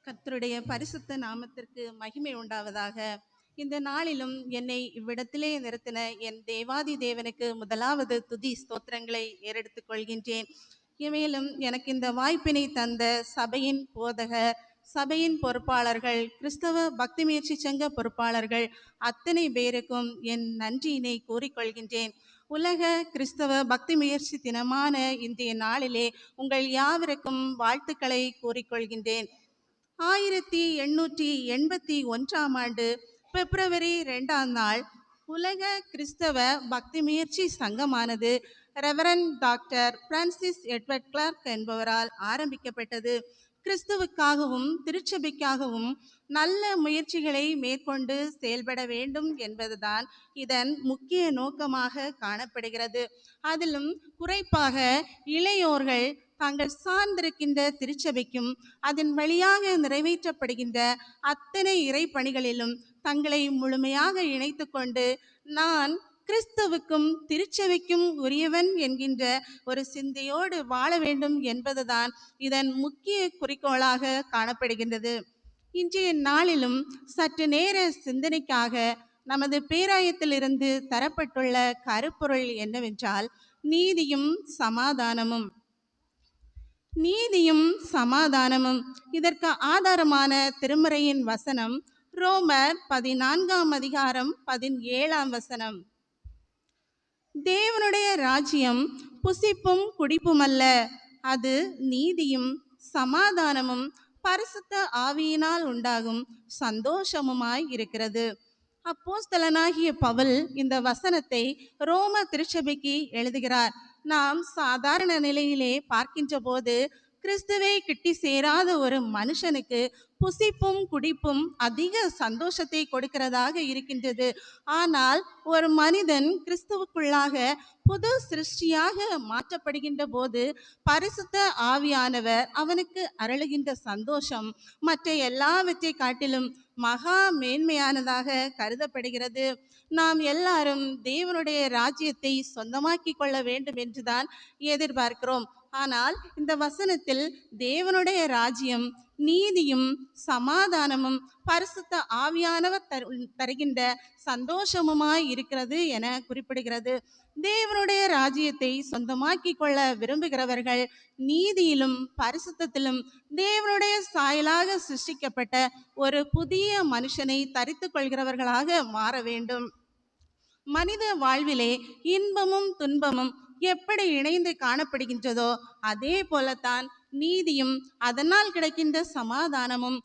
கர்த்தருடைய பரிசுத்த நாமத்திற்கு மகிமை உண்டாவதாக. இந்த நாளிலும் என்னை இவ்விடத்திலே நிறுத்தின என் தேவாதி தேவனுக்கு முதலாவது துதி ஸ்தோத்திரங்களை ஏறெடுத்துக் கொள்கின்றேன். மேலும் எனக்கு இந்த வாய்ப்பினை தந்த சபையின் போதகர், சபையின் பொறுப்பாளர்கள், கிறிஸ்தவ பக்தி முயற்சி சங்க பொறுப்பாளர்கள் அத்தனை பேருக்கும் என் நன்றியினை கூறிக்கொள்கின்றேன். உலக கிறிஸ்தவ பக்தி முயற்சி தினமான இன்றைய நாளிலே உங்கள் யாவருக்கும் வாழ்த்துக்களை கூறிக்கொள்கின்றேன். 1881ஆம் ஆண்டு பிப்ரவரி 2ஆம் நாள் உலக கிறிஸ்தவ பக்தி முயற்சி சங்கமானது reverend doctor Francis Edward Clark என்பவரால் ஆரம்பிக்கப்பட்டது. கிறிஸ்துவுக்காகவும் திருச்சபைக்காகவும் நல்ல முயற்சிகளை மேற்கொண்டு செயல்பட வேண்டும் என்பதுதான் இதன் முக்கிய நோக்கமாக காணப்படுகிறது. அதிலும் குறிப்பாக இளையோர்கள் தாங்கள் சார்ந்திருக்கின்ற திருச்சபைக்கும் அதன் வழியாக நிறைவேற்றப்படுகின்ற அத்தனை இறை பணிகளிலும் தங்களை முழுமையாக இணைத்து கொண்டு நான் கிறிஸ்துவுக்கும் திருச்சபைக்கும் உரியவன் என்கின்ற ஒரு சிந்தையோடு வாழ வேண்டும் என்பதுதான் இதன் முக்கிய குறிக்கோளாக காணப்படுகின்றது. இன்றைய நாளிலும் சற்று நேர சிந்தனைக்காக நமது பேராயத்திலிருந்து தரப்பட்டுள்ள கருப்பொருள் என்னவென்றால் நீதியும் சமாதானமும். நீதியும் சமாதானமும். இதற்கு ஆதாரமான திருமறையின் வசனம் ரோமர் 14ஆம் அதிகாரம் 17ஆம் வசனம். தேவனுடைய ராஜ்யம் புசிப்பும் குடிப்புமல்ல, அது நீதியும் சமாதானமும் பரிசுத்த ஆவியினால் உண்டாகும் சந்தோஷமுமாய் இருக்கிறது. அப்போஸ்தலனாகிய பவுல் இந்த வசனத்தை ரோம திருச்சபைக்கு எழுதுகிறார். நாம் சாதாரண நிலையிலே பார்க்கின்ற போது கிறிஸ்துவை கிட்டி சேராத ஒரு மனுஷனுக்கு புசிப்பும் குடிப்பும் அதிக சந்தோஷத்தை கொடுக்கிறதாக இருக்கின்றது. ஆனால் ஒரு மனிதன் கிறிஸ்துவுக்குள்ளாக புது சிருஷ்டியாக மாற்றப்படுகின்ற போது பரிசுத்த ஆவியானவர் அவனுக்கு அருளுகின்ற சந்தோஷம் மற்ற எல்லாவற்றை காட்டிலும் மகா மேன்மையானதாக கருதப்படுகிறது. நாம் எல்லாரும் தேவனுடைய ராஜ்யத்தை சொந்தமாக்கி கொள்ள வேண்டும் என்றுதான் எதிர்பார்க்கிறோம். ஆனால் இந்த வசனத்தில் தேவனுடைய ராஜ்யம் நீதியும் சமாதானமும் பரிசுத்த ஆவியானவர் தருகின்ற சந்தோஷமுமாய் இருக்கிறது என குறிப்பிடுகிறது. தேவனுடைய ராஜ்யத்தை சொந்தமாக்கி கொள்ள விரும்புகிறவர்கள் நீதியிலும் பரிசுத்தத்திலும் தேவனுடைய சாயலாக சிருஷ்டிக்கப்பட்ட ஒரு புதிய மனுஷனை தரித்து கொள்கிறவர்களாக மாற வேண்டும். மனித வாழ்விலே இன்பமும் துன்பமும் எப்படி இணைந்து காணப்படுகின்றதோ அதே போலத்தான் நீதியும் அதனால் கிடைக்கின்ற சமாதானமும்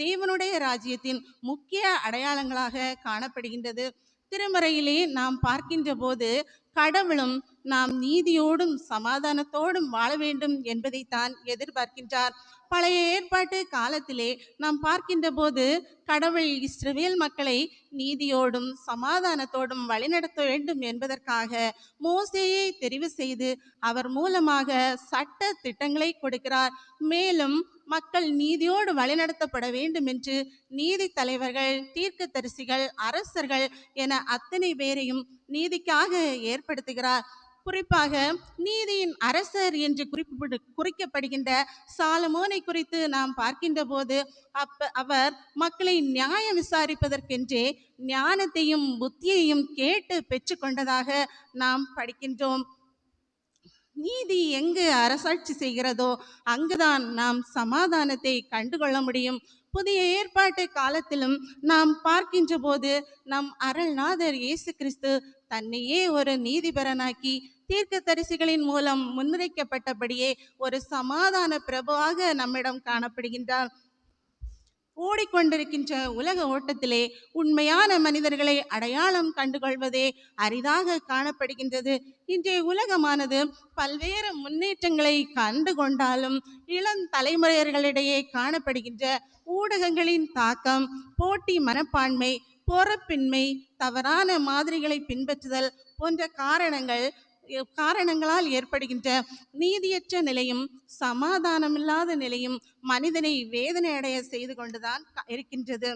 தேவனுடைய ராஜ்யத்தின் முக்கிய அடையாளங்களாக காணப்படுகின்றது. திருமறையிலே நாம் பார்க்கின்ற போது கடவுளும் நாம் நீதியோடும் சமாதானத்தோடும் வாழ வேண்டும் என்பதைத்தான் எதிர்பார்க்கின்றார். பழைய ஏற்பாட்டு காலத்திலே நாம் பார்க்கின்ற போது கடவுள் இஸ்ரவேல் மக்களை நீதியோடும் சமாதானத்தோடும் வழிநடத்த வேண்டும் என்பதற்காக மோசேயை தெரிவு செய்து அவர் மூலமாக சட்ட திட்டங்களை கொடுக்கிறார். மேலும் மக்கள் நீதியோடு வழிநடத்தப்பட வேண்டும் என்று நீதி தலைவர்கள், தீர்க்கதரிசிகள், அரசர்கள் என அத்தனை பேரையும் நீதிக்காக ஏற்படுத்துகிறார். குறிப்பாக நீதியின் அரசர் என்று குறிக்கப்படுகின்ற சாலமோனை குறித்து நாம் பார்க்கின்ற போது அவர் மக்களை நியாயம் விசாரிப்பதற்கென்றே ஞானத்தையும் புத்தியையும் கேட்டு பெற்றுக்கொண்டதாக நாம் படிக்கின்றோம். நீதி எங்கு அரசாட்சி செய்கிறதோ அங்குதான் நாம் சமாதானத்தை கண்டுகொள்ள முடியும். புதிய ஏற்பாட்டு காலத்திலும் நாம் பார்க்கின்ற போது நம் அருள்நாதர் இயேசு கிறிஸ்து தன்னையே ஒரு நீதிபரனாக்கி தீர்க்கதரிசிகளின் மூலம் முன்னுரைக்கப்பட்டபடியே ஒரு சமாதான பிரபுவாக நம்மிடம் காணப்படுகின்றார். ஓடிக்கொண்டிருக்கின்ற உலக ஓட்டத்திலே உண்மையான மனிதர்களை அடையாளம் கண்டுகொள்வதே அரிதாக காணப்படுகின்றது. இன்றைய உலகமானது பல்வேறு முன்னேற்றங்களை கண்டு கொண்டாலும் இளம் தலைமுறையர்களிடையே காணப்படுகின்ற ஊடகங்களின் தாக்கம், போட்டி மனப்பான்மை, பொறுப்பின்மை, தவறான மாதிரிகளை பின்பற்றுதல் போன்ற காரணங்களால் ஏற்படுகின்ற நீதியற்ற நிலையும் சமாதானமில்லாத நிலையும் மனிதனை வேதனை அடைய செய்து கொண்டுதான் இருக்கின்றது.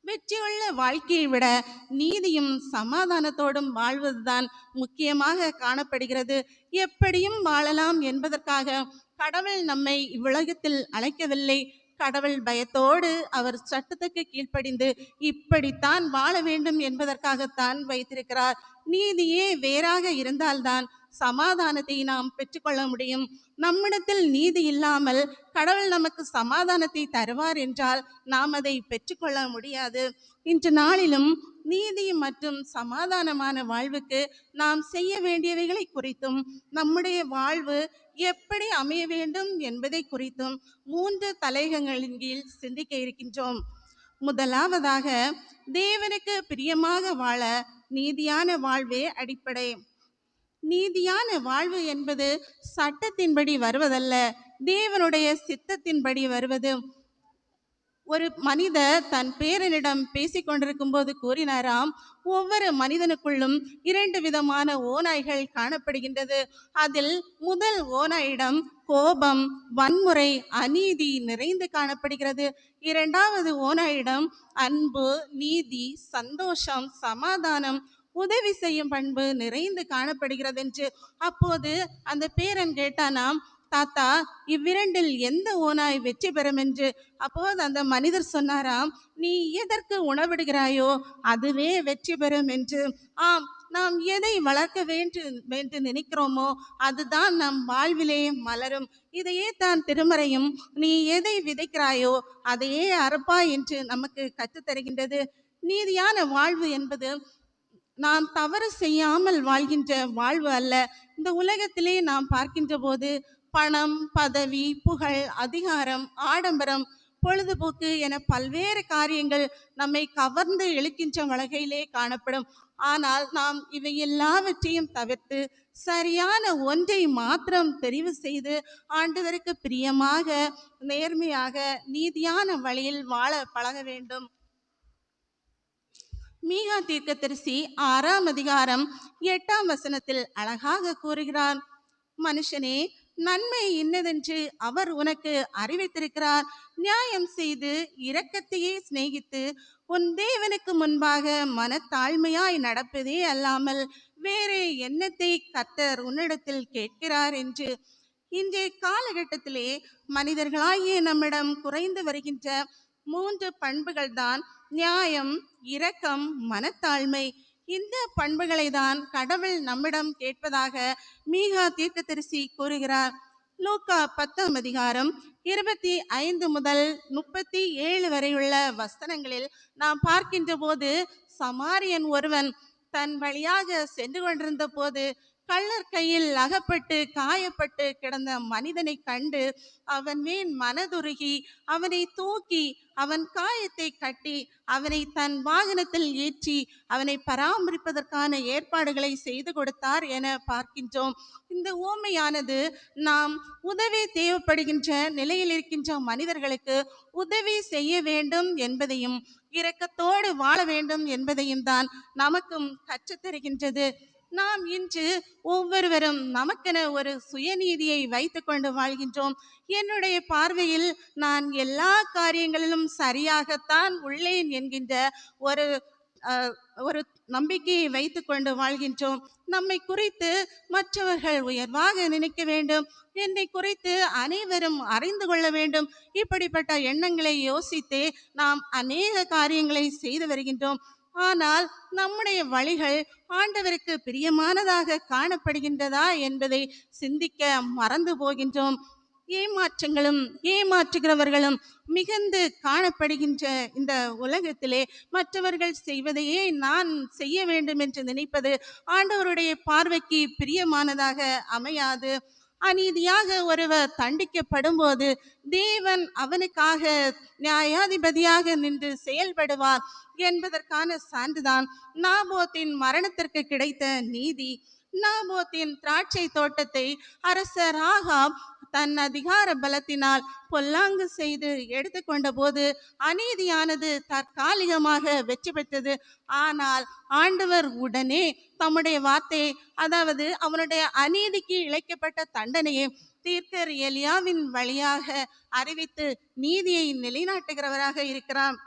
வெற்றியுள்ள வாழ்க்கையை விட நீதியும் சமாதானத்தோடும் வாழ்வதுதான் முக்கியமாக காணப்படுகிறது. எப்படியும் வாழலாம் என்பதற்காக கடவுள் நம்மை இவ்வுலகத்தில் அழைக்கவில்லை. கடவுள் பயத்தோடு அவர் சட்டத்துக்கு கீழ்ப்படிந்து இப்படித்தான் வாழ வேண்டும் என்பதற்காகத்தான் வைத்திருக்கிறார். நீதியே வேறாக இருந்தால்தான் சமாதானத்தை நாம் பெற்றுக்கொள்ள முடியும். நம்மிடத்தில் நீதி இல்லாமல் கடவுள் நமக்கு சமாதானத்தை தருவார் என்றால் நாம் அதை பெற்றுக்கொள்ள முடியாது. இன்று நாளிலும் நீதி மற்றும் சமாதானமான வாழ்வுக்கு நாம் செய்ய வேண்டியவைகளை குறித்தும் நம்முடைய வாழ்வு எப்படி அமைய வேண்டும் என்பதை குறித்தும் 3 தலையங்கங்களின் கீழ் சிந்திக்க இருக்கின்றோம். முதலாவதாக, தேவனுக்கு பிரியமாக வாழ நீதியான வாழ்வே அடிப்படை. நீதியான வாழ்வு என்பது சட்டத்தின்படி வருவதல்ல, தேவனுடைய சித்தத்தின்படி வருவது. ஒரு மனிதர் தன் பேரனிடம் பேசிக் கொண்டிருக்கும் போது கூறினாராம், ஒவ்வொரு மனிதனுக்குள்ளும் 2 விதமான ஓநாய்கள் காணப்படுகின்றது. அதில் முதல் ஓநாயிடம் கோபம், வன்முறை, அநீதி நிறைந்து காணப்படுகிறது. இரண்டாவது ஓநாயிடம் அன்பு, நீதி, சந்தோஷம், சமாதானம், உதவி செய்யும் பண்பு நிறைந்து காணப்படுகிறது என்று. அப்போது அந்த பேரன் கேட்டானாம், தாத்தா, இவ்விரண்டில் எந்த ஓநாய் வெற்றி பெறும் என்று. அப்போது அந்த மனிதர் சொன்னாராம், நீ எதற்கு உணவிடுகிறாயோ அதுவே வெற்றி பெறும் என்று. ஆம், நாம் எதை வளர்க்க என்று நினைக்கிறோமோ அதுதான் நம் வாழ்விலே மலரும். இதையே தான் திருமறையும் நீ எதை விதைக்கிறாயோ அதையே அறுப்பாய் என்று நமக்கு கற்றுத்தருகின்றது. நீதியான வாழ்வு என்பது நாம் தவறு செய்யாமல் வாழ்கின்ற வாழ்வு அல்ல. இந்த உலகத்திலே நாம் பார்க்கின்ற போது பணம், பதவி, புகழ், அதிகாரம், ஆடம்பரம், பொழுதுபோக்கு என பல்வேறு காரியங்கள் நம்மை கவர்ந்து இழுக்கின்ற வகையிலே காணப்படும். ஆனால் நாம் இவை எல்லாவற்றையும் தவிர்த்து சரியான ஒன்றை மாத்திரம் தெரிவு செய்து ஆண்டவருக்கு பிரியமாக, நேர்மையாக, நீதியான வழியில் வாழ பழக வேண்டும். மீகா தீர்க்கதரிசி 6ஆம் அதிகாரம் 8ஆம் வசனத்தில் அழகாக கூறுகிறார், மனுஷனே, நன்மை இன்னதென்று அவர் உனக்கு அறிவித்திருக்கிறார். நியாயம் செய்து இரக்கத்தையே சிநேகித்து உன் தேவனுக்கு முன்பாக மனத்தாழ்மையாய் நடப்பதே அல்லாமல் வேறு எண்ணத்தை கர்த்தர் உன்னிடத்தில் கேட்கிறார் என்று. இன்றைய காலகட்டத்திலே மனிதர்களாகிய நம்மிடம் குறைந்து வருகின்ற 3 பண்புகள் தான் நியாயம், இரக்கம், மனத்தாழ்மை. இந்த பண்புகளை தான் கடவுள் நம்மிடம் கேட்பதாக மீகா தீர்க்கதரிசி கூறுகிறார். லூக்கா 10ஆம் அதிகாரம் 25 முதல் 37 வரையுள்ள வசனங்களில் நாம் பார்க்கின்ற போது, சமாரியன் ஒருவன் தன் வழியாக சென்று கொண்டிருந்த போது கள்ளர் கையில் அகப்பட்டு காயப்பட்டு கிடந்த மனிதனை கண்டு அவன் மேல் மனதுருகி அவனை தூக்கி அவன் காயத்தை கட்டி அவனை தன் வாகனத்தில் ஏற்றி அவனை பராமரிப்பதற்கான ஏற்பாடுகளை செய்து கொடுத்தார் என பார்க்கின்றோம். இந்த உவமையானது நாம் உதவி தேவைப்படுகின்ற நிலையில் இருக்கின்ற மனிதர்களுக்கு உதவி செய்ய வேண்டும் என்பதையும் இரக்கத்தோடு வாழ வேண்டும் என்பதையும் தான் நமக்கும் கற்றுத்தருகின்றது. நாம் இன்று ஒவ்வொருவரும் நமக்கென ஒரு சுயநீதியை வைத்துக்கொண்டு வாழ்கின்றோம். என்னுடைய பார்வையில் நான் எல்லா காரியங்களிலும் சரியாகத்தான் உள்ளேன் என்கின்ற ஒரு ஒரு நம்பிக்கையை வைத்துக்கொண்டு வாழ்கின்றோம். நம்மை குறித்து மற்றவர்கள் உயர்வாக நினைக்க வேண்டும், என்னை குறித்து அனைவரும் அறிந்து கொள்ள வேண்டும், இப்படிப்பட்ட எண்ணங்களை யோசித்தே நாம் அநேக காரியங்களை செய்து வருகின்றோம். ஆனால் நம்முடைய வழிகள் ஆண்டவருக்கு பிரியமானதாக காணப்படுகின்றதா என்பதை சிந்திக்க மறந்து போகின்றோம். ஏமாற்றங்களும் ஏமாற்றுகிறவர்களும் மிகுந்து காணப்படுகின்ற இந்த உலகத்திலே மற்றவர்கள் செய்வதையே நான் செய்ய வேண்டும் என்று நினைப்பது ஆண்டவருடைய பார்வைக்கு பிரியமானதாக அமையாது. அநீதியாக ஒருவர் தண்டிக்கப்படும் போது தேவன் அவனுக்காக நியாயாதிபதியாக நின்று செயல்படுவார் என்பதற்கான சான்றுதான் நாபோத்தின் மரணத்திற்கு கிடைத்த நீதி. நாபோத்தின் திராட்சை தோட்டத்தை அரசர் ஆகாப் தன் அதிகார பலத்தினால் பொல்லாங்கு செய்து எடுத்துக்கொண்ட போது அநீதியானது தற்காலிகமாக வெற்றி பெற்றது. ஆனால் ஆண்டவர் உடனே தம்முடைய வார்த்தை, அதாவது அவனுடைய அநீதிக்கு இழைக்கப்பட்ட தண்டனையை தீர்க்கர் எலியாவின் வழியாக அறிவித்து நீதியை நிலைநாட்டுகிறவராக இருக்கிறார்.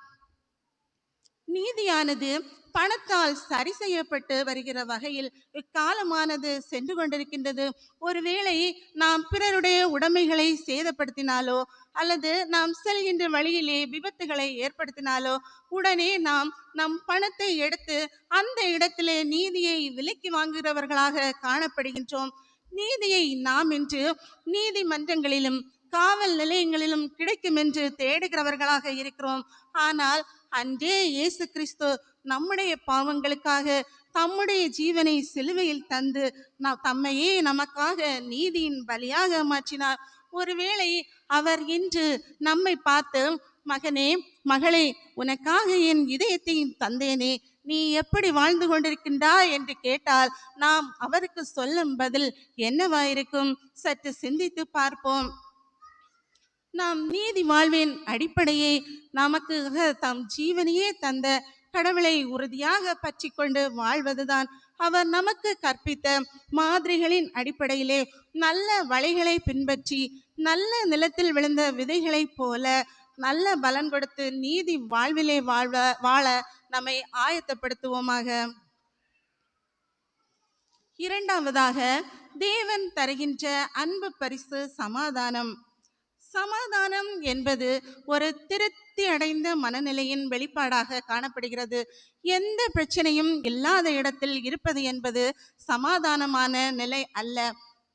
நீதியானது பணத்தால் சரி செய்யப்பட்டு வருகிற வகையில் இக்காலமானது சென்று கொண்டிருக்கின்றது. ஒருவேளை நாம் பிறருடைய உடைமைகளை சேதப்படுத்தினாலோ அல்லது நாம் செல்கின்ற வழியிலே விபத்துகளை ஏற்படுத்தினாலோ உடனே நாம் நம் பணத்தை எடுத்து அந்த இடத்திலே நீதியை விலைக்கு வாங்குகிறவர்களாக காணப்படுகின்றோம். நீதியை நாம் இன்று நீதிமன்றங்களிலும் காவல் நிலையங்களிலும் கிடைக்கும் என்று தேடுகிறவர்களாக இருக்கிறோம். ஆனால் அன்றே இயேசு கிறிஸ்து நம்முடைய பாவங்களுக்காக தம்முடைய ஜீவனை சிலுவையில் தந்து தம்மையே நமக்காக நீதியின் பலியாக மாற்றினார். ஒருவேளை அவர் இன்று நம்மை பார்த்து, மகனே மகளே, உனக்காக என் இதயத்தையும் தந்தேனே, நீ எப்படி வாழ்ந்து கொண்டிருக்கின்றாய் என்று கேட்டால் நாம் அவருக்கு சொல்லும் பதில் என்னவாயிருக்கும்? சற்று சிந்தித்து பார்ப்போம். நாம் நீதி வாழ்வின் அடிப்படையை நமக்கு தம் ஜீவனையே தந்த கடவுளை உறுதியாக பற்றி கொண்டு வாழ்வதுதான். அவர் நமக்கு கற்பித்த மாதிரிகளின் அடிப்படையிலே நல்ல வழிகளை பின்பற்றி நல்ல நிலத்தில் விழுந்த விதைகளைப் போல நல்ல பலன் கொடுத்து நீதி வாழ்விலே வாழ நம்மை ஆயத்தப்படுத்துவோமாக. இரண்டாவதாக, தேவன் தருகின்ற அன்பு பரிசு சமாதானம். சமாதானம் என்பது ஒரு திருப்தி அடைந்த மனநிலையின் வெளிப்பாடாக காணப்படுகிறது. எந்த பிரச்சனையும் இல்லாத இடத்தில் இருப்பது என்பது சமாதானமான நிலை அல்ல.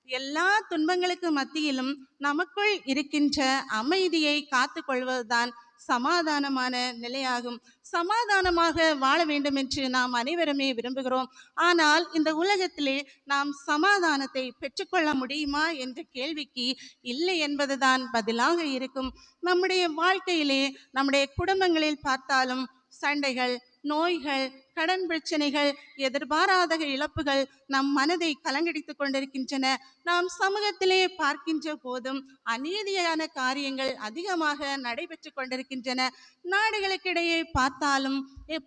எல்லா துன்பங்களுக்கு மத்தியிலும் நமக்குள் இருக்கின்ற அமைதியை காத்து கொள்வதுதான் சமாதானமான நிலையாகும். சமாதானமாக வாழ வேண்டும் என்று நாம் அனைவருமே விரும்புகிறோம். ஆனால் இந்த உலகத்திலே நாம் சமாதானத்தை பெற்றுக்கொள்ள முடியுமா என்ற கேள்விக்கு இல்லை என்பதுதான் பதிலாக இருக்கும். நம்முடைய வாழ்க்கையிலே நம்முடைய குடும்பங்களில் பார்த்தாலும் சண்டைகள், நோய்கள், கடன் பிரச்சனைகள், எதிர்பாராத இழப்புகள் நம் மனதை கலங்கடித்துக் கொண்டிருக்கின்றன. நாம் சமூகத்திலே பார்க்கின்ற போதும் அநீதியான காரியங்கள் அதிகமாக நடைபெற்று கொண்டிருக்கின்றன. நாடுகளுக்கிடையே பார்த்தாலும்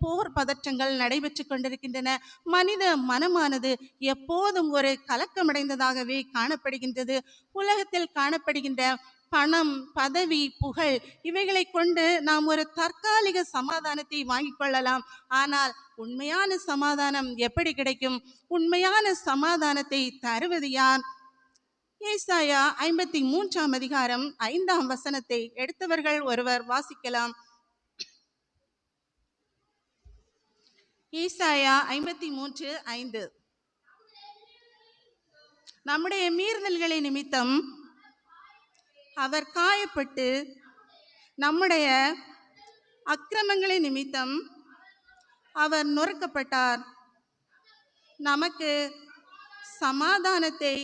போர் பதற்றங்கள் நடைபெற்று கொண்டிருக்கின்றன. மனித மனமானது எப்போதும் ஒரு கலக்கமடைந்ததாகவே காணப்படுகின்றது. உலகத்தில் காணப்படுகின்ற பணம், பதவி, புகழ் இவைகளை கொண்டு நாம் ஒரு தற்காலிக சமாதானத்தை வாங்கிக் கொள்ளலாம். ஆனால் உண்மையான சமாதானம் எப்படி கிடைக்கும்? உண்மையான சமாதானத்தை தருவது யார்? ஏசாயா 53ஆம் அதிகாரம் 5ஆம் வசனத்தை எடுத்தவர்கள் ஒருவர் வாசிக்கலாம். ஏசாயா 53:5. நம்முடைய மீறுதல்களை நிமித்தம் அவர் காயப்பட்டு, நம்முடைய அக்கிரமங்களை நிமித்தம் அவர் நொறுக்கப்பட்டார். நமக்கு சமாதானத்தை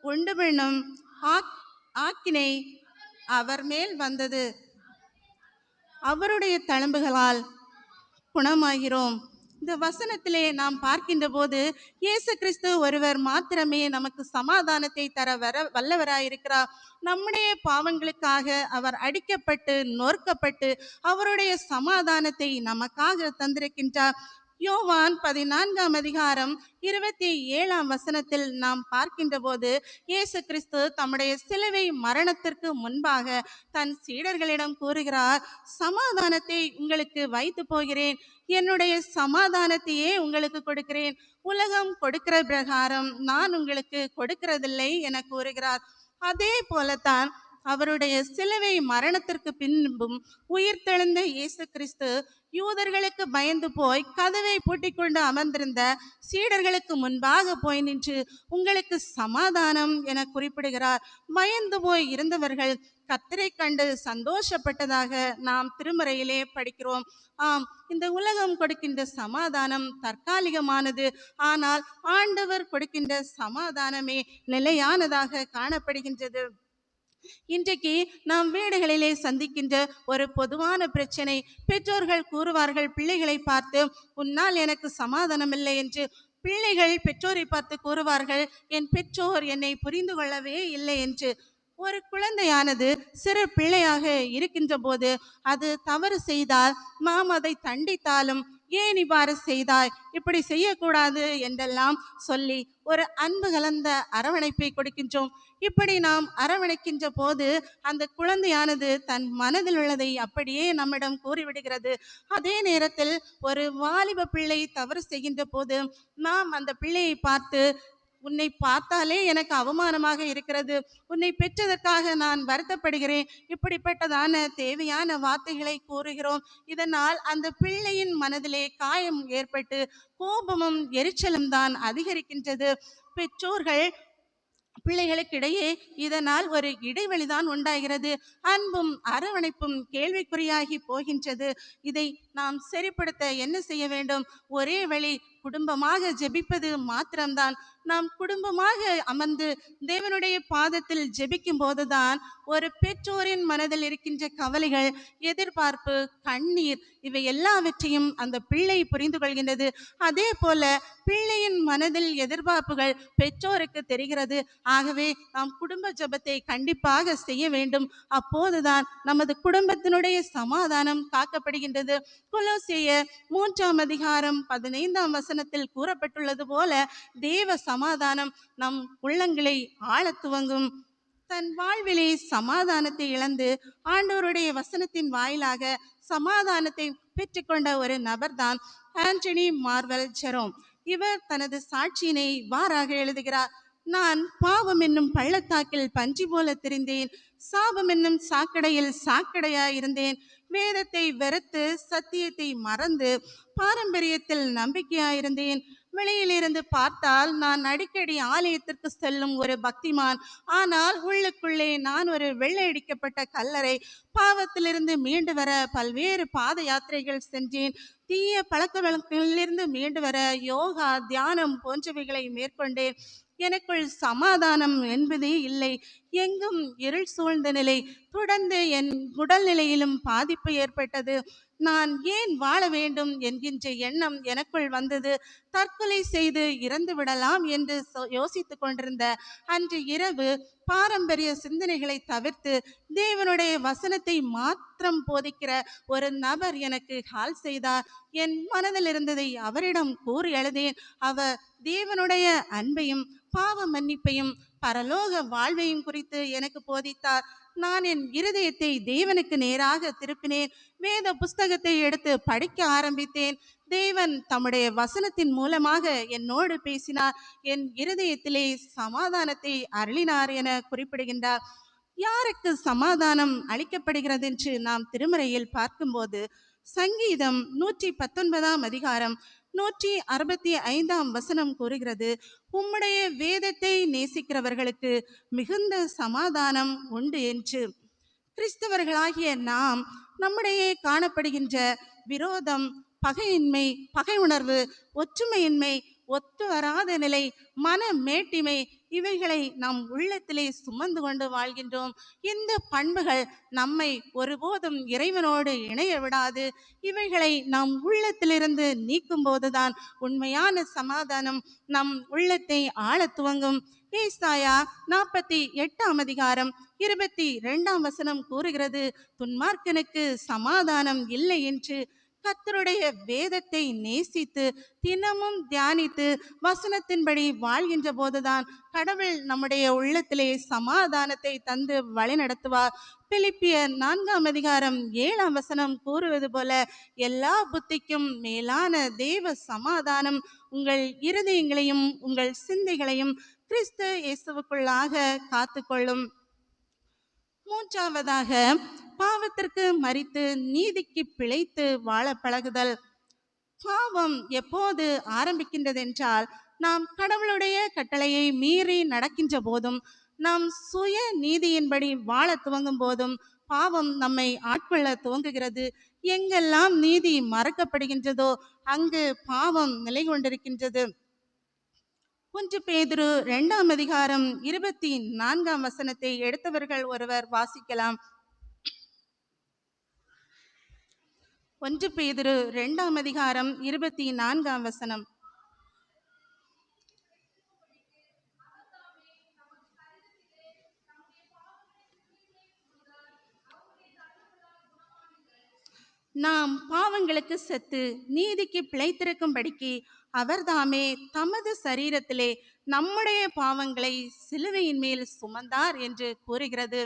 உண்டு பண்ணும் ஆக்கினை அவர் மேல் வந்தது. அவருடைய தழும்புகளால் குணமாகிறோம். இந்த வசனத்திலே நாம் பார்க்கின்ற போது இயேசு கிறிஸ்து ஒருவர் மாத்திரமே நமக்கு சமாதானத்தை தர வல்லவராயிருக்கிறார். நம்முடைய பாவங்களுக்காக அவர் அடிக்கப்பட்டு நொறுக்கப்பட்டு அவருடைய சமாதானத்தை நமக்காக தந்திருக்கின்றார். யோவான் 14ஆம் அதிகாரம் 27ஆம் வசனத்தில் நாம் பார்க்கின்ற போது இயேசு கிறிஸ்து தம்முடைய சிலுவை மரணத்திற்கு முன்பாக தன் சீடர்களிடம் கூறுகிறார், சமாதானத்தை உங்களுக்கு வைத்து போகிறேன், என்னுடைய சமாதானத்தையே உங்களுக்கு கொடுக்கிறேன், உலகம் கொடுக்கிற பிரகாரம் நான் உங்களுக்கு கொடுக்கிறதில்லை என கூறுகிறார். அதே போலத்தான் அவருடைய சிலுவை மரணத்திற்கு பின்பும் உயிர்த்தெழுந்த இயேசு கிறிஸ்து யூதர்களுக்கு பயந்து போய் கதவை பூட்டிக் கொண்டு அமர்ந்திருந்த சீடர்களுக்கு முன்பாக போய் நின்று உங்களுக்கு சமாதானம் என குறிப்பிடுகிறார். பயந்து போய் இருந்தவர்கள் கர்த்தரை கண்டு சந்தோஷப்பட்டதாக நாம் திருமறையிலே படிக்கிறோம். ஆம், இந்த உலகம் கொடுக்கின்ற சமாதானம் தற்காலிகமானது. ஆனால் ஆண்டவர் கொடுக்கின்ற சமாதானமே நிலையானதாக காணப்படுகின்றது. இன்றைக்கு நாம் வீடுகளிலே சந்திக்கின்ற ஒரு பொதுவான பிரச்சனை, பெற்றோர்கள் கூறுவார்கள் பிள்ளைகளை பார்த்து, உன்னால் எனக்கு சமாதானம் இல்லை என்று. பிள்ளைகள் பெற்றோரை பார்த்து கூறுவார்கள், என் பெற்றோர் என்னை புரிந்து கொள்ளவே இல்லை என்று. ஒரு குழந்தையானது சிறு பிள்ளையாக இருக்கின்ற போது அது தவறு செய்தால் நாம் அதை தண்டித்தாலும் ஏன் இவ்வாறு செய்தாய், இப்படி செய்யக்கூடாது என்றெல்லாம் சொல்லி ஒரு அன்பு கலந்த அரவணைப்பை கொடுக்கின்றோம். இப்படி நாம் அரவணைக்கின்ற போது அந்த குழந்தையானது தன் மனதில் உள்ளதை அப்படியே நம்மிடம் கூறிவிடுகிறது. அதே நேரத்தில் ஒரு வாலிப பிள்ளை தவறு செய்கின்ற போது நாம் அந்த பிள்ளையை பார்த்து, உன்னை பார்த்தாலே எனக்கு அவமானமாக இருக்கிறது, உன்னை பெற்றதற்காக நான் வருத்தப்படுகிறேன், இப்படிப்பட்டதான தேவையான வார்த்தைகளை கூறுகிறோம். இதனால் அந்த பிள்ளையின் மனதிலே காயம் ஏற்பட்டு கோபமும் எரிச்சலும் தான் அதிகரிக்கின்றது. பெற்றோர்கள் பிள்ளைகளுக்கிடையே இதனால் ஒரு இடைவெளிதான் உண்டாகிறது. அன்பும் அரவணைப்பும் கேள்விக்குறியாகி போகின்றது. இதை நாம் சரிப்படுத்த என்ன செய்ய வேண்டும்? ஒரே வழி, குடும்பமாக ஜெபிப்பது மாத்திரம்தான். நாம் குடும்பமாக அமர்ந்து தேவனுடைய பாதத்தில் ஜெபிக்கும் போதுதான் ஒரு பெற்றோரின் மனதில் இருக்கின்ற கவலைகள், எதிர்பார்ப்பு, கண்ணீர் இவை எல்லாவற்றையும் அந்த பிள்ளை புரிந்து கொள்கின்றது. அதே போல பிள்ளையின் மனதில் எதிர்பார்ப்புகள் பெற்றோருக்கு தெரிகிறது. ஆகவே நாம் குடும்ப ஜெபத்தை கண்டிப்பாக செய்ய வேண்டும். அப்போதுதான் நமது குடும்பத்தினுடைய சமாதானம் காக்கப்படுகின்றது. கொலோசியர் 3 அதிகாரம் 15 கூறப்பட்டுள்ளது போல தேவ சமாதானம் நம் உள்ளங்களை ஆளத் துவங்கும். தன் வாழ்விலே சமாதானத்தை இழந்து ஆண்டவருடைய வசனத்தின் வாயிலாக சமாதானத்தை பெற்றுக்கொண்ட ஒரு நபர்தான் ஆண்டனி மார்வல் ஜெரோம். இவர் தனது சாட்சியினை இவ்வாறாக எழுதுகிறார்: நான் பாவம் என்னும் பள்ளத்தாக்கில் பன்றி போல திரிந்தேன், சாபம் என்னும் சாக்கடையில் சாக்கடையாயிருந்தேன், வேதத்தை வெறுத்து சத்தியத்தை மறந்து பாரம்பரியத்தில் நம்பிக்கையாயிருந்தேன். வெளியிலிருந்து பார்த்தால் நான் அடிக்கடி ஆலயத்திற்கு செல்லும் ஒரு பக்திமான், ஆனால் உள்ளுக்குள்ளே நான் ஒரு வெள்ளையடிக்கப்பட்ட கல்லறை. பாவத்திலிருந்து மீண்டு வர பல்வேறு பாத யாத்திரைகள் சென்றேன். தீய பழக்க வழக்கங்களிலிருந்து மீண்டு வர யோகா, தியானம் போன்றவைகளை மேற்கொண்டேன். எனக்குள் சமாதானம் என்பதே இல்லை. எங்கும் இருள் சூழ்ந்த நிலை. தொடர்ந்து என் உடல்நிலையிலும் பாதிப்பு ஏற்பட்டது. நான் ஏன் வாழ வேண்டும் என்கின்ற எண்ணம் எனக்குள் வந்தது. தற்கொலை செய்து இறந்து விடலாம் என்று யோசித்துக் கொண்டிருந்த அன்று இரவு பாரம்பரிய சிந்தனைகளை தவிர்த்து தேவனுடைய வசனத்தை மாத்திரம் போதிக்கிற ஒரு நபர் எனக்கு கால் செய்தார். என் மனதில் இருந்ததை அவரிடம் கூறி எழுதேன். அவர் தேவனுடைய அன்பையும் பாவ மன்னிப்பையும் பரலோக வாழ்வையும் குறித்து எனக்கு போதித்தார். நான் என் இருதயத்தை தேவனுக்கு நேராக திருப்பினேன். வேத புஸ்தகத்தை எடுத்து படிக்க ஆரம்பித்தேன். தேவன் தம்முடைய வசனத்தின் மூலமாக என்னோடு பேசினார். என் இருதயத்திலே சமாதானத்தை அருளினார் என குறிப்பிடுகின்றார். யாருக்கு சமாதானம் அளிக்கப்படுகிறது என்று நாம் திருமறையில் பார்க்கும்போது சங்கீதம் 119 165 கூறுகிறது: உம்முடைய வேதத்தை நேசிக்கிறவர்களுக்கு மிகுந்த சமாதானம் உண்டு என்று. கிறிஸ்தவர்களாகிய நாம் நம்முடைய காணப்படுகின்ற விரோதம், பகையின்மை, பகை உணர்வு, ஒற்றுமையின்மை, ஒத்து வராத நிலை, மன மேட்டிமை இவைகளை நம் உள்ளத்திலே சுமந்து கொண்டு வாழ்கின்றோம். இந்த பண்புகள் நம்மை ஒருபோதும் இறைவனோடு இணைய விடாது. இவைகளை நம் உள்ளத்திலிருந்து நீக்கும் போதுதான் உண்மையான சமாதானம் நம் உள்ளத்தை ஆள துவங்கும். ஏசாயா 48 அதிகாரம் 22 கூறுகிறது: துன்மார்க்கனுக்கு சமாதானம் இல்லை என்று. கர்த்தருடைய வேதத்தை நேசித்து தினமும் தியானித்து வசனத்தின்படி வாழ்கின்ற போதுதான் கடவுள் நம்முடைய உள்ளத்திலே சமாதானத்தை தந்து வழி நடத்துவார். பிலிப்பியர் 4 அதிகாரம் 7 கூறுவது போல எல்லா புத்திக்கும் மேலான தேவ சமாதானம் உங்கள் இருதயங்களையும் உங்கள் சிந்தைகளையும் கிறிஸ்து இயேசுவுக்குள்ளாக காத்துக்கொள்ளும். மூன்றாவதாக, பாவத்திற்கு மரித்து நீதிக்கு பிழைத்து வாழ பழகுதல். பாவம் எப்போது ஆரம்பிக்கின்றது என்றால், நாம் கடவுளுடைய கட்டளையை மீறி நடக்கின்ற போதும், நாம் சுய நீதியின்படி வாழ துவங்கும் போதும் பாவம் நம்மை ஆட்கொள்ள துவங்குகிறது. எங்கெல்லாம் நீதி மறக்கப்படுகின்றதோ அங்கு பாவம் நிலை கொண்டிருக்கின்றது. 1 பேதுரு 2 அதிகாரம் 24 எடுத்தவர்கள் ஒருவர் வாசிக்கலாம். 1 பேதுரு 2 அதிகாரம் 24. நாம் பாவங்களுக்கு செத்து நீதிக்கு பிழைத்திருக்கும்படிக்கு அவர்தாமே தமது சரீரத்திலே நம்முடைய பாவங்களை சிலுவையின் மேல் சுமந்தார் என்று கூறுகிறது.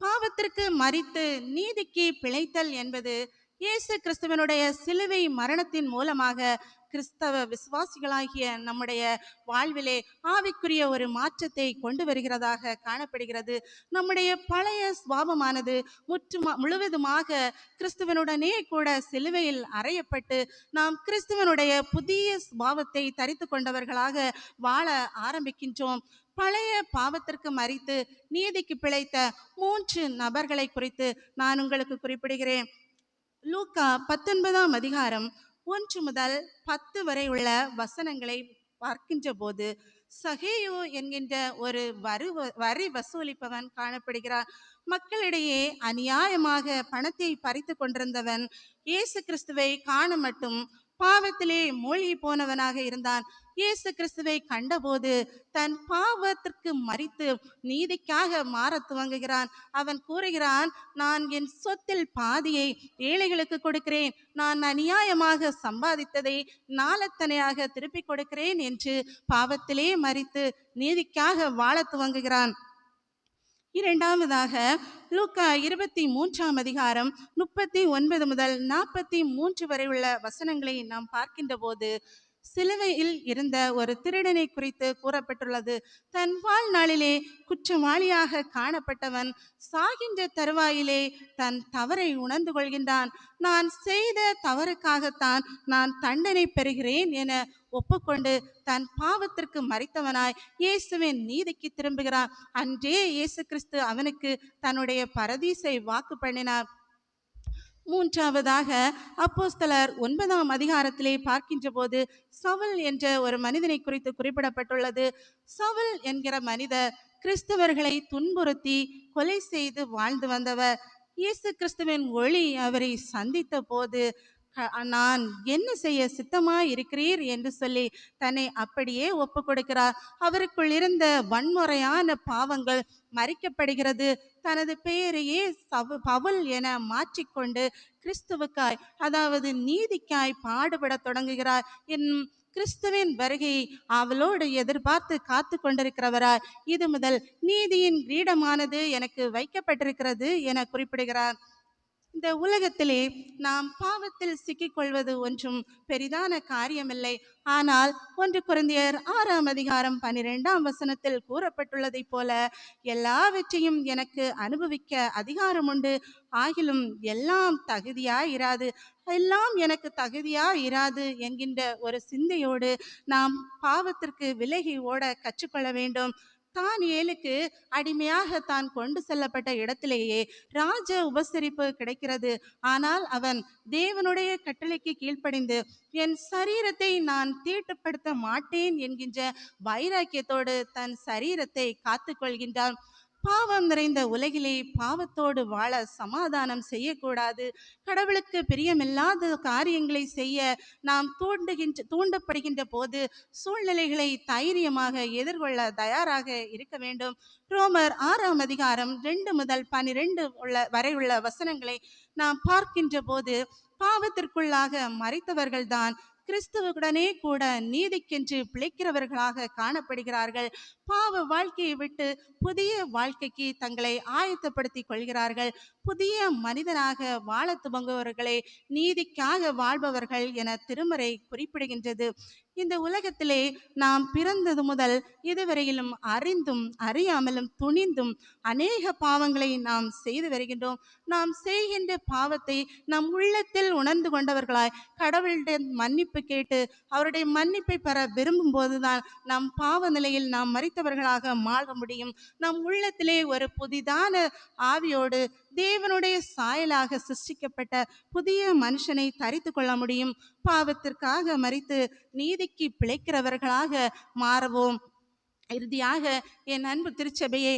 பாவத்திற்கு மரித்து நீதிக்கு பிழைத்தல் என்பது இயேசு கிறிஸ்துவனுடைய சிலுவை மரணத்தின் மூலமாக கிறிஸ்தவ விசுவாசிகளாகிய நம்முடைய வாழ்விலே ஆவிக்குரிய ஒரு மாற்றத்தை கொண்டு வருகிறதாக காணப்படுகிறது. நம்முடைய பழைய சுவாபமானது முழுவதுமாக கிறிஸ்துவனுடனே கூட சிலுவையில் அறையப்பட்டு நாம் கிறிஸ்துவனுடைய புதிய சுபாவத்தை தரித்து கொண்டவர்களாக வாழ ஆரம்பிக்கின்றோம். பழைய பாவத்திற்கு மரித்து நீதிக்கு பிழைத்த 3 நபர்களை குறித்து நான் உங்களுக்கு குறிப்பிடுகிறேன். லூக்கா 19ஆம் அதிகாரம் 1 முதல் 10 வரை உள்ள வசனங்களை பார்க்கின்ற போது சகேயு என்கின்ற ஒரு வரி வசூலிப்பவன் காணப்படுகிறார். மக்களிடையே அநியாயமாக பணத்தை பறித்து கொண்டிருந்தவன் இயேசு கிறிஸ்துவை காண மட்டும் பாவத்திலே மூழ்கி போனவனாக இருந்தான். இயேசு கிறிஸ்துவை கண்டபோது தன் பாவத்திற்கு மரித்து நீதிக்காக மாற துவங்குகிறான். அவன் கூறுகிறான், நான் என் சொத்தில் பாதியை ஏழைகளுக்கு கொடுக்கிறேன், நான் அநியாயமாக சம்பாதித்ததை நாளத்தனையாக திருப்பிக் கொடுக்கிறேன் என்று பாவத்திலே மரித்து நீதிக்காக வாழ துவங்குகிறான். இரண்டாவதாக லூக்கா 23ஆம் அதிகாரம் 39 முதல் 43 வரை உள்ள வசனங்களை நாம் பார்க்கின்ற போது சிலுவையில் இருந்த ஒரு திருடனை குறித்து கூறப்பட்டுள்ளது. தன் வாழ்நாளிலே குற்றவாளியாக காணப்பட்டவன் சாகின்ற தருவாயிலே தன் தவறை உணர்ந்து கொள்கின்றான். நான் செய்த தவறுக்காகத்தான் நான் தண்டனை பெறுகிறேன் என ஒப்புக்கொண்டு தன் பாவத்திற்கு மரித்தவனாய் இயேசுவின் நீதிக்கு திரும்புகிறான். அன்றே இயேசு கிறிஸ்து அவனுக்கு தன்னுடைய பரதீசை வாக்கு பண்ணினார். மூன்றாவதாக அப்போஸ்தலர் 9ஆம் அதிகாரத்திலே பார்க்கின்ற போது சவுல் என்ற ஒரு மனிதனை குறித்து குறிப்பிடப்பட்டுள்ளது. சவுல் என்கிற மனிதர் கிறிஸ்தவர்களை துன்புறுத்தி கொலை செய்து வாழ்ந்து வந்தவர். இயேசு கிறிஸ்துவின் ஒளி அவரை சந்தித்த போது நான் என்ன செய்ய சித்தமாய் இருக்கிறீர் என்று சொல்லி தன்னை அப்படியே ஒப்பு கொடுக்கிறார். அவருக்குள் இருந்த வன்முறையான பாவங்கள் மறிக்கப்படுகிறது. தனது பெயரையே பவுல் என மாற்றிக்கொண்டு கிறிஸ்துவுக்காய், அதாவது நீதிக்காய் பாடுபட தொடங்குகிறார். என்னும் கிறிஸ்துவின் வருகையை அவளோடு எதிர்பார்த்து காத்து கொண்டிருக்கிறவராய் இது முதல் நீதியின் கிரீடமானது எனக்கு வைக்கப்பட்டிருக்கிறது என குறிப்பிடுகிறார். இந்த உலகத்திலே நாம் பாவத்தில் சிக்கிக்கொள்வது ஒன்றும் பெரிதான காரியமில்லை. ஆனால் 1 கொரிந்தியர் 6ஆம் அதிகாரம் 12ஆம் வசனத்தில் கூறப்பட்டுள்ளதை போல எல்லாவற்றையும் எனக்கு அனுபவிக்க அதிகாரம் உண்டு, ஆகிலும் எல்லாம் தகுதியாயிராது, எல்லாம் எனக்கு தகுதியாயிராது என்கின்ற ஒரு சிந்தையோடு நாம் பாவத்திற்கு விலகி ஓட கற்றுக்கொள்ள வேண்டும். தானியேலுக்கு அடிமையாக தான் கொண்டு செல்லப்பட்ட இடத்திலேயே ராஜ உபசரிப்பு கிடைக்கிறது. ஆனால் அவன் தேவனுடைய கட்டளைக்கு கீழ்ப்படிந்து என் சரீரத்தை நான் தீட்டுப்படுத்த மாட்டேன் என்கின்ற வைராக்கியத்தோடு தன் சரீரத்தை காத்து கொள்கின்றான். பாவம் நிறைந்த உலகிலே பாவத்தோடு வாழ சமாதானம் செய்யக்கூடாது. கடவுளுக்கு பிரியமில்லாத காரியங்களை செய்ய நாம் தூண்டப்படுகின்ற போது சூழ்நிலைகளை தைரியமாக எதிர்கொள்ள தயாராக இருக்க வேண்டும். ரோமர் 6ஆம் அதிகாரம் 2 முதல் 12 வரை உள்ள வசனங்களை நாம் பார்க்கின்ற போது பாவத்திற்குள்ளாக மரித்தவர்கள்தான் கிறிஸ்துவுடனே கூட நீதிக்கென்று பிழைக்கிறவர்களாக காணப்படுகிறார்கள். பாவ வாழ்க்கையை விட்டு புதிய வாழ்க்கைக்கு தங்களை ஆயத்தப்படுத்திக் கொள்கிறார்கள். புதிய மனிதனாக வாழ துவங்குபவர்களை நீதிக்காக வாழ்பவர்கள் என திருமறை குறிப்பிடுகின்றது. இந்த உலகத்திலே நாம் பிறந்தது முதல் இதுவரையிலும் அறிந்தும் அறியாமலும் துணிந்தும் அநேக பாவங்களை நாம் செய்து வருகின்றோம். நாம் செய்கின்ற பாவத்தை நம் உள்ளத்தில் உணர்ந்து கொண்டவர்களாய் கடவுளுடைய மன்னிப்பு கேட்டு அவருடைய மன்னிப்பை பெற விரும்பும் போதுதான் நம் பாவ நிலையில் நாம் மரித்தவர்களாக மாற முடியும். நம் உள்ளத்திலே ஒரு புதிதான ஆவியோடு தேவனுடைய சாயலாக சிருஷ்டிக்கப்பட்ட புதிய மனுஷனை தரித்து கொள்ள முடியும். பாவத்திற்காக மரித்து நீதிக்கு பிழைக்கிறவர்களாக மாறவும். இறுதியாக என் அன்பு திருச்சபையை,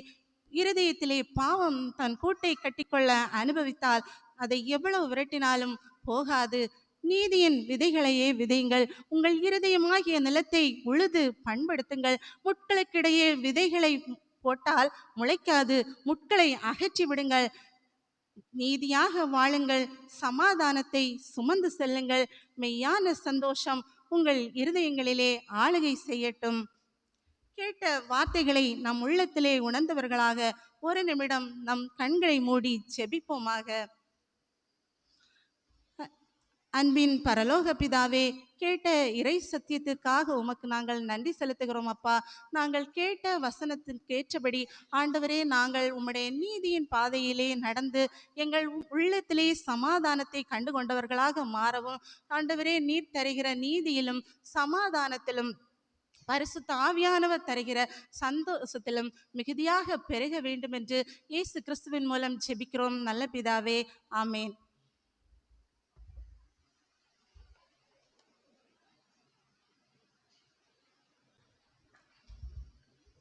இருதயத்திலே பாவம் தன் கூட்டை கட்டிக்கொள்ள அனுபவித்தால் அதை எவ்வளவு விரட்டினாலும் போகாது. நீதியின் விதைகளையே விதையுங்கள். உங்கள் இருதயமாகிய நிலத்தை உழுது பண்படுத்துங்கள். முட்களுக்கிடையே விதைகளை போட்டால் முளைக்காது. முட்களை அகற்றி விடுங்கள். நீதியாக வாழுங்கள், சமாதானத்தை சுமந்து செல்லுங்கள், மெய்யான சந்தோஷம் உங்கள் இருதயங்களிலே ஆளுகை செய்யட்டும். கேட்ட வார்த்தைகளை நம் உள்ளத்திலே உணர்ந்தவர்களாக ஒரு நிமிடம் நம் கண்களை மூடி ஜெபிப்போமாக. அன்பின் பரலோக பிதாவே, கேட்ட இறை சத்தியத்திற்காக உமக்கு நாங்கள் நன்றி செலுத்துகிறோம் அப்பா. நாங்கள் கேட்ட வசனத்திற்கேற்றபடி ஆண்டவரே, நாங்கள் உம்முடைய நீதியின் பாதையிலே நடந்து எங்கள் உள்ளத்திலே சமாதானத்தை கண்டு கொண்டவர்களாக மாறவும், ஆண்டவரே, நீர் தருகிற நீதியிலும் சமாதானத்திலும் பரிசுத்த ஆவியானவர் தருகிற சந்தோஷத்திலும் மிகுதியாக பெருக வேண்டும் என்று இயேசு கிறிஸ்துவின் மூலம் ஜெபிக்கிறோம் நல்ல பிதாவே, ஆமேன்.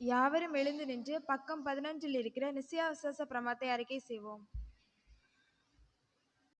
யாவரும் எழுந்து நின்று பக்கம் 11 இருக்கிற நிச்சய விசுவாச பிரமாணத்தை அறிக்கை செய்வோம்.